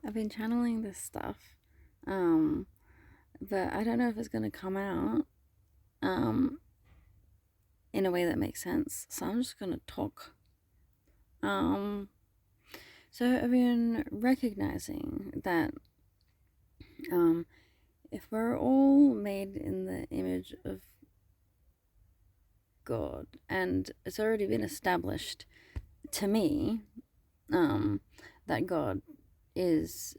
I've been channeling this stuff, but I don't know if it's gonna come out in a way that makes sense. So I'm just gonna talk. Um, so I've been recognizing that if we're all made in the image of God, and it's already been established to me, that God is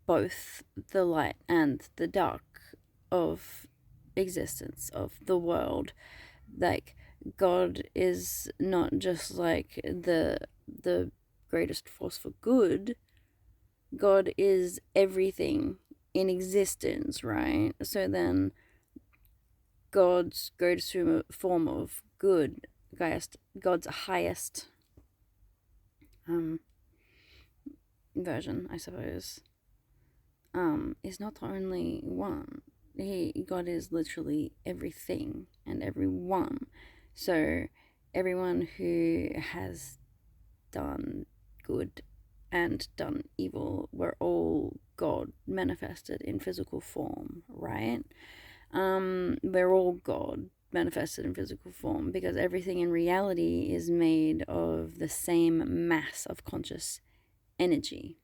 both the light and the dark of existence, of the world. Like, God is not just like the greatest force for good. God is everything in existence, right? So then God's greatest form of good, God's highest version, I suppose, is not the only one. God is literally everything and everyone. So everyone who has done good and done evil were all God manifested in physical form, right? We're all God manifested in physical form because everything in reality is made of the same mass of conscious energy.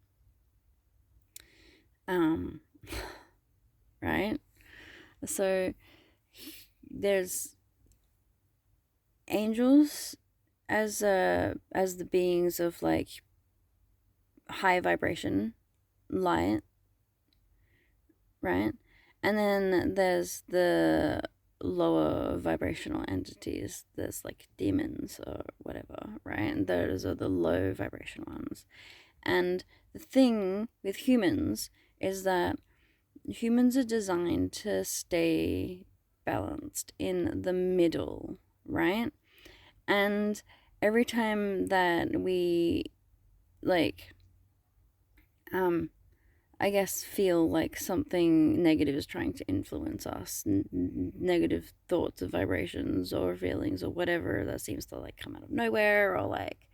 Right? So there's angels as the beings of like high vibration light, right? And then there's the lower vibrational entities. There's like demons or whatever, right? And those are the low vibration ones. And the thing with humans is that humans are designed to stay balanced in the middle, right? And every time that we like I guess feel like something negative is trying to influence us, negative thoughts or vibrations or feelings or whatever that seems to like come out of nowhere, or like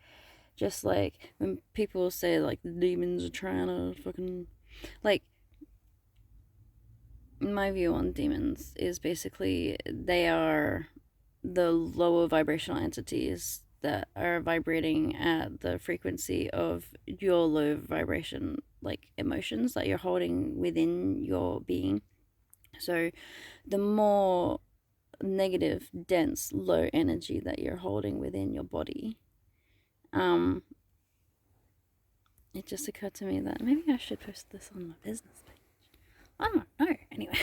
just like when people say like the demons are trying to fucking like, my view on demons is basically they are the lower vibrational entities that are vibrating at the frequency of your low vibration like emotions that you're holding within your being. So the more negative, dense, low energy that you're holding within your body, it just occurred to me that maybe I should post this on my business page. I don't know. Anyway.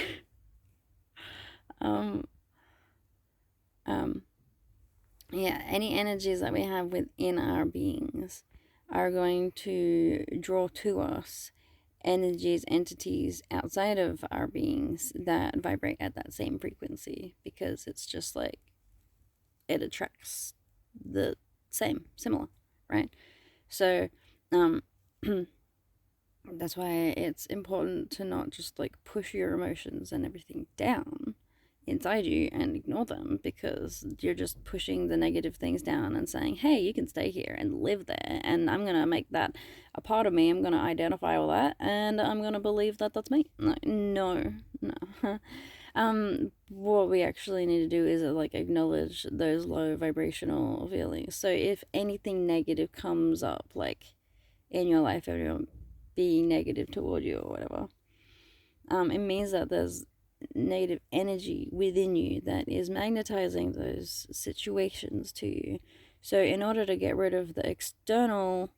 Yeah, any energies that we have within our beings are going to draw to us energies, entities outside of our beings that vibrate at that same frequency, because it's just like it attracts the similar, right? So, that's why it's important to not just like push your emotions and everything down inside you and ignore them, because you're just pushing the negative things down and saying, hey, you can stay here and live there, and I'm gonna make that a part of me. I'm gonna identify all that and I'm gonna believe that that's me. No. What we actually need to do is like acknowledge those low vibrational feelings. So if anything negative comes up like in your life, everyone being negative toward you or whatever, it means that there's negative energy within you that is magnetizing those situations to you. So in order to get rid of the external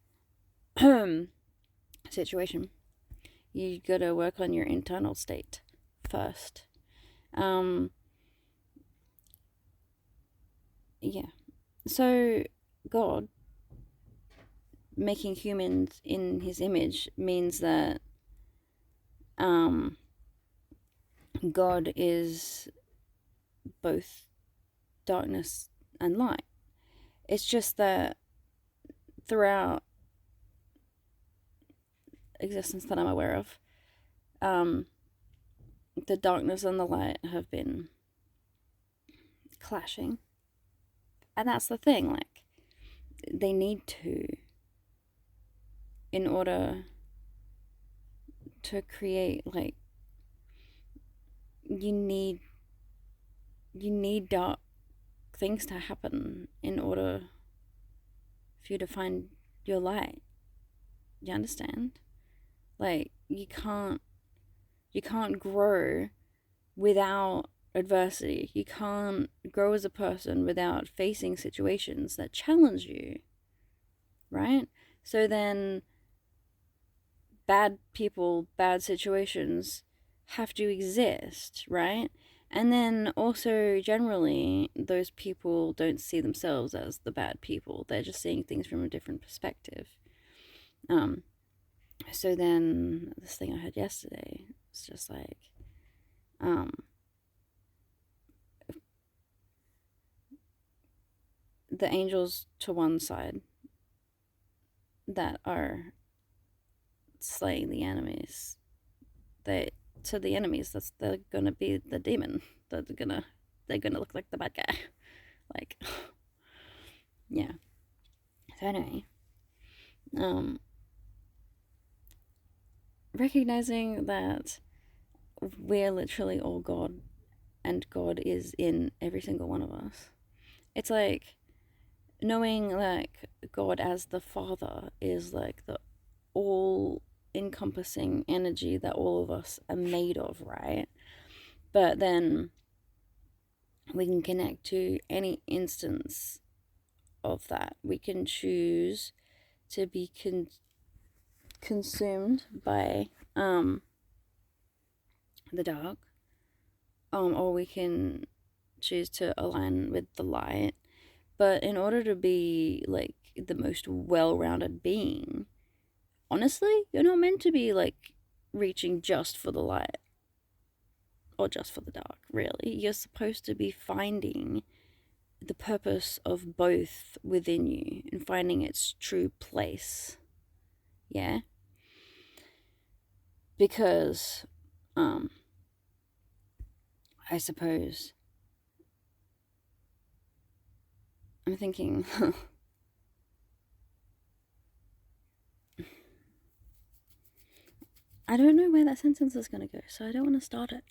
situation, you gotta work on your internal state first. Yeah. So God making humans in his image means that God is both darkness and light. It's just that throughout existence that I'm aware of, the darkness and the light have been clashing. And that's the thing, like, they need to, in order to create, like, you need dark things to happen in order for you to find your light. You understand? Like, you can't grow without adversity. You can't grow as a person without facing situations that challenge you, right? So then bad people, bad situations have to exist, right? And then also, generally, those people don't see themselves as the bad people. They're just seeing things from a different perspective. So then, this thing I heard yesterday, it's just like, the angels to one side that are slaying the enemies, they're gonna be the demon. They're gonna look like the bad guy. Like, yeah. So anyway, recognizing that we're literally all God, and God is in every single one of us. It's like knowing, like, God as the Father is like the all encompassing energy that all of us are made of, right? But then we can connect to any instance of that. We can choose to be consumed by the dark, or we can choose to align with the light. But in order to be, like, the most well-rounded being, honestly, you're not meant to be, like, reaching just for the light or just for the dark, really. You're supposed to be finding the purpose of both within you and finding its true place. Yeah? Because, I suppose, I'm thinking, I don't know where that sentence is going to go, so I don't want to start it.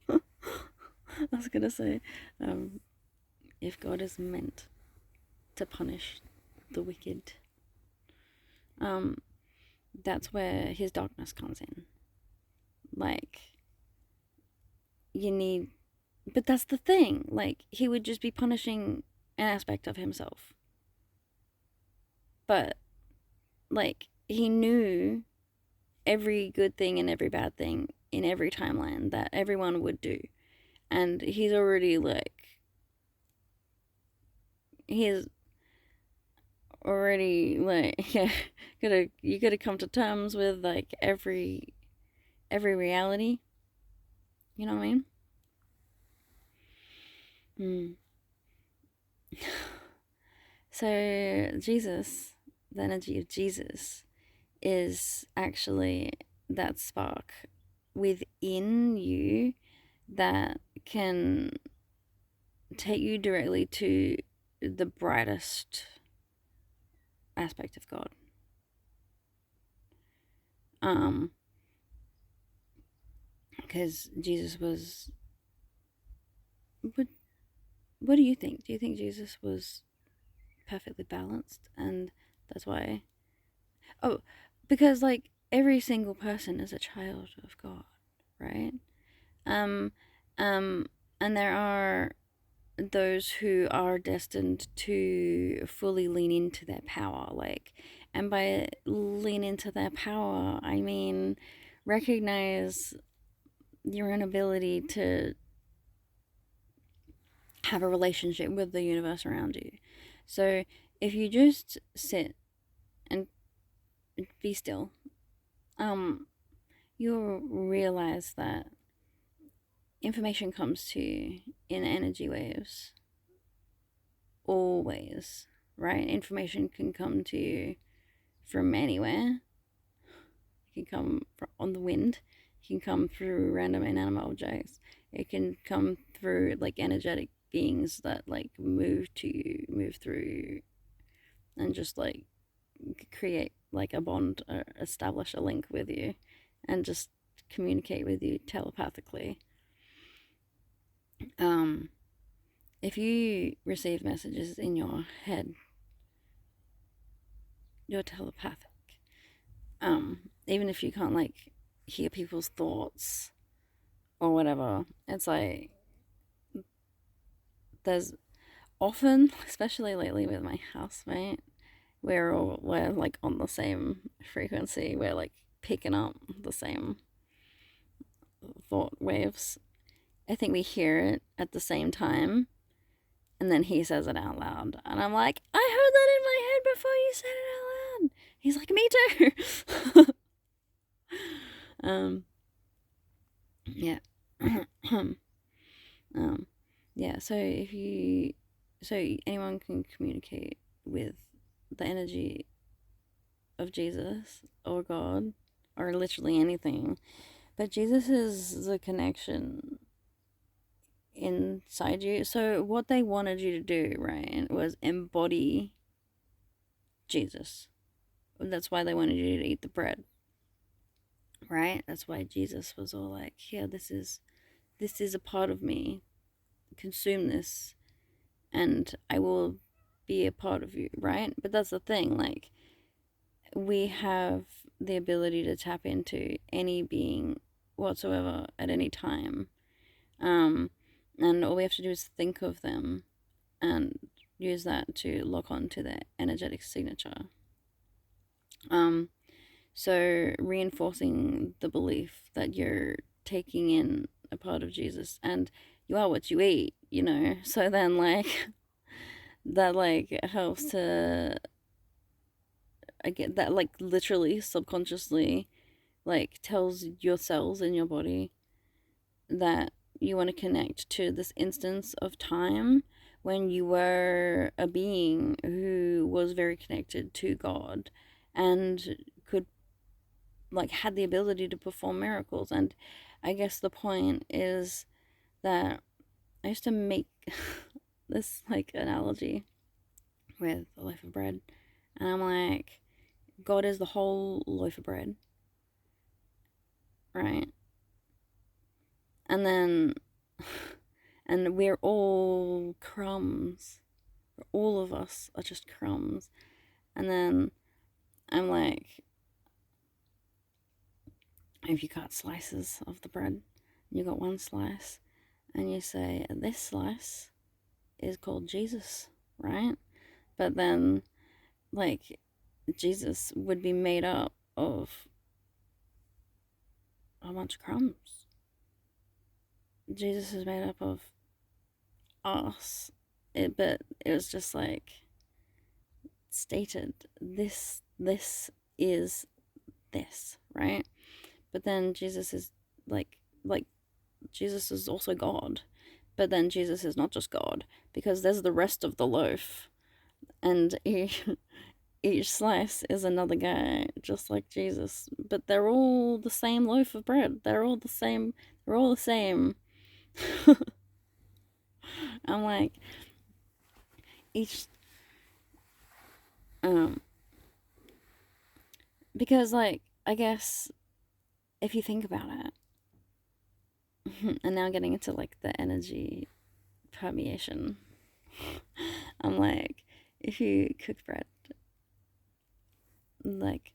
I was going to say, if God is meant to punish the wicked, that's where his darkness comes in. Like, but that's the thing. Like, he would just be punishing an aspect of himself. But, like, he knew every good thing and every bad thing in every timeline that everyone would do. And he's already, like, yeah, you gotta come to terms with, like, every reality. You know what I mean? So Jesus, the energy of Jesus, is actually that spark within you that can take you directly to the brightest aspect of God. Because Jesus was. What do you think? Do you think Jesus was perfectly balanced, and that's why? Oh, because, like, every single person is a child of God, right? And there are those who are destined to fully lean into their power, like, and by lean into their power, I mean recognize your inability to have a relationship with the universe around you. So if you just sit and be still, you'll realize that information comes to you in energy waves. Always, right? Information can come to you from anywhere. It can come on the wind. It can come through random inanimate objects. It can come through, like, energetic beings that, like, move through and just, like, create like a bond or establish a link with you and just communicate with you telepathically. If you receive messages in your head, you're telepathic. Even if you can't like hear people's thoughts or whatever, it's like there's often, especially lately with my housemate, we're like on the same frequency. We're like picking up the same thought waves. I think we hear it at the same time, and then he says it out loud, and I'm like, I heard that in my head before you said it out loud. He's like, me too. Yeah. Yeah. So anyone can communicate with the energy of Jesus or God or literally anything, but Jesus is the connection inside you. So what they wanted you to do, right, was embody Jesus. That's why they wanted you to eat the bread, right? That's why Jesus was all like, yeah, this is a part of me. Consume this and I will be a part of you, right? But that's the thing, like, we have the ability to tap into any being whatsoever at any time. And all we have to do is think of them and use that to lock on to their energetic signature. So reinforcing the belief that you're taking in a part of Jesus and you are what you eat, you know? So then, like, that, like, helps to, I get that, like, literally, subconsciously, like, tells your cells in your body that you want to connect to this instance of time when you were a being who was very connected to God and could, like, had the ability to perform miracles. And I guess the point is that I used to make this, like, analogy with a loaf of bread, and I'm like, God is the whole loaf of bread, right? And then and we're all crumbs. All of us are just crumbs. And then I'm like, if you cut slices of the bread, you got one slice, and you say, this slice is called Jesus, right? But then, like, Jesus would be made up of a bunch of crumbs. Jesus is made up of us. But it was just like stated, this is this, right? But then Jesus is like Jesus is also God. But then Jesus is not just God, because there's the rest of the loaf, and each slice is another guy, just like Jesus. But they're all the same loaf of bread. They're all the same. They're all the same. I'm like, each, because, like, I guess if you think about it, and now getting into, like, the energy permeation, I'm like, if you cook bread, like,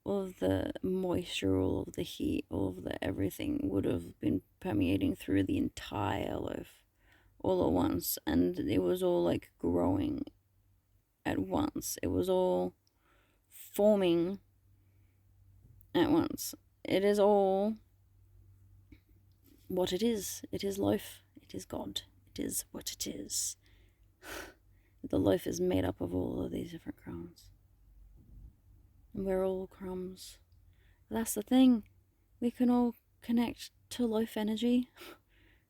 all of the moisture, all of the heat, all of the everything would have been permeating through the entire loaf all at once, and it was all, like, growing at once. It was all forming at once. It is all what it is. It is loaf. It is God. It is what it is. The loaf is made up of all of these different crumbs. And we're all crumbs. That's the thing. We can all connect to loaf energy.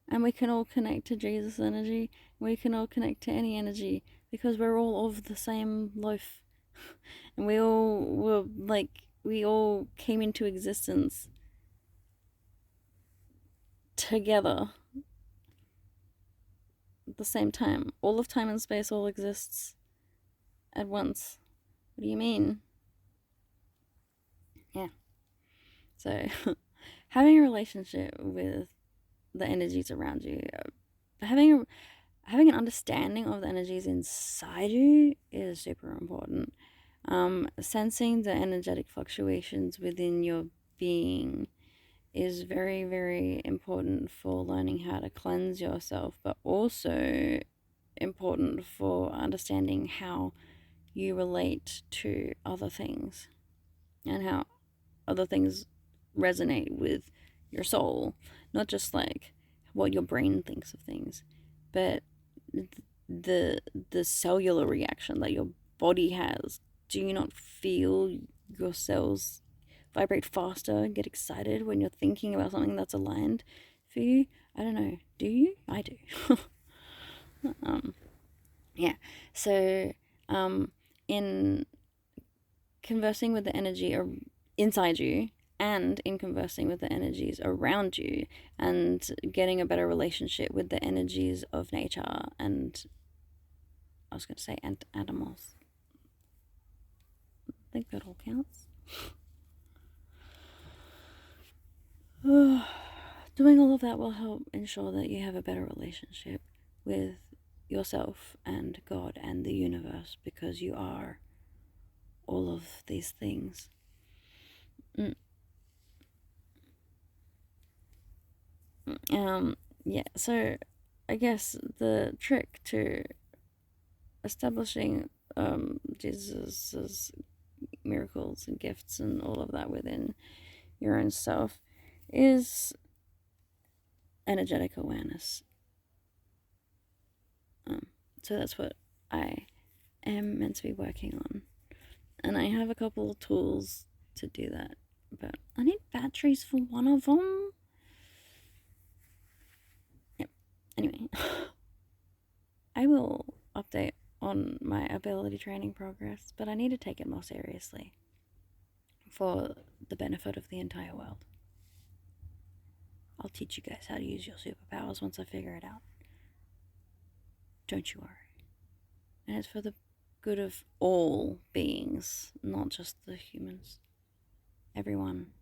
And we can all connect to Jesus energy. We can all connect to any energy. Because we're all of the same loaf. And we all were, like, we all came into existence together at the same time. All of time and space all exists at once. What do you mean? Yeah. So, having a relationship with the energies around you, having an understanding of the energies inside you is super important. Sensing the energetic fluctuations within your being is very, very important for learning how to cleanse yourself, but also important for understanding how you relate to other things and how other things resonate with your soul. Not just like what your brain thinks of things, but the the cellular reaction that your body has. Do you not feel your cells vibrate faster, get excited when you're thinking about something that's aligned for you? I don't know. Do you? I do. Yeah. So, in conversing with the energy inside you and in conversing with the energies around you and getting a better relationship with the energies of nature and I was going to say and animals. I think that all counts. Doing all of that will help ensure that you have a better relationship with yourself and God and the universe because you are all of these things. Yeah, so I guess the trick to establishing Jesus's miracles and gifts and all of that within your own self is energetic awareness. So that's what I am meant to be working on. And I have a couple of tools to do that, but I need batteries for one of them. Yep. Anyway, I will update on my ability training progress, but I need to take it more seriously for the benefit of the entire world. I'll teach you guys how to use your superpowers once I figure it out. Don't you worry. And it's for the good of all beings, not just the humans. Everyone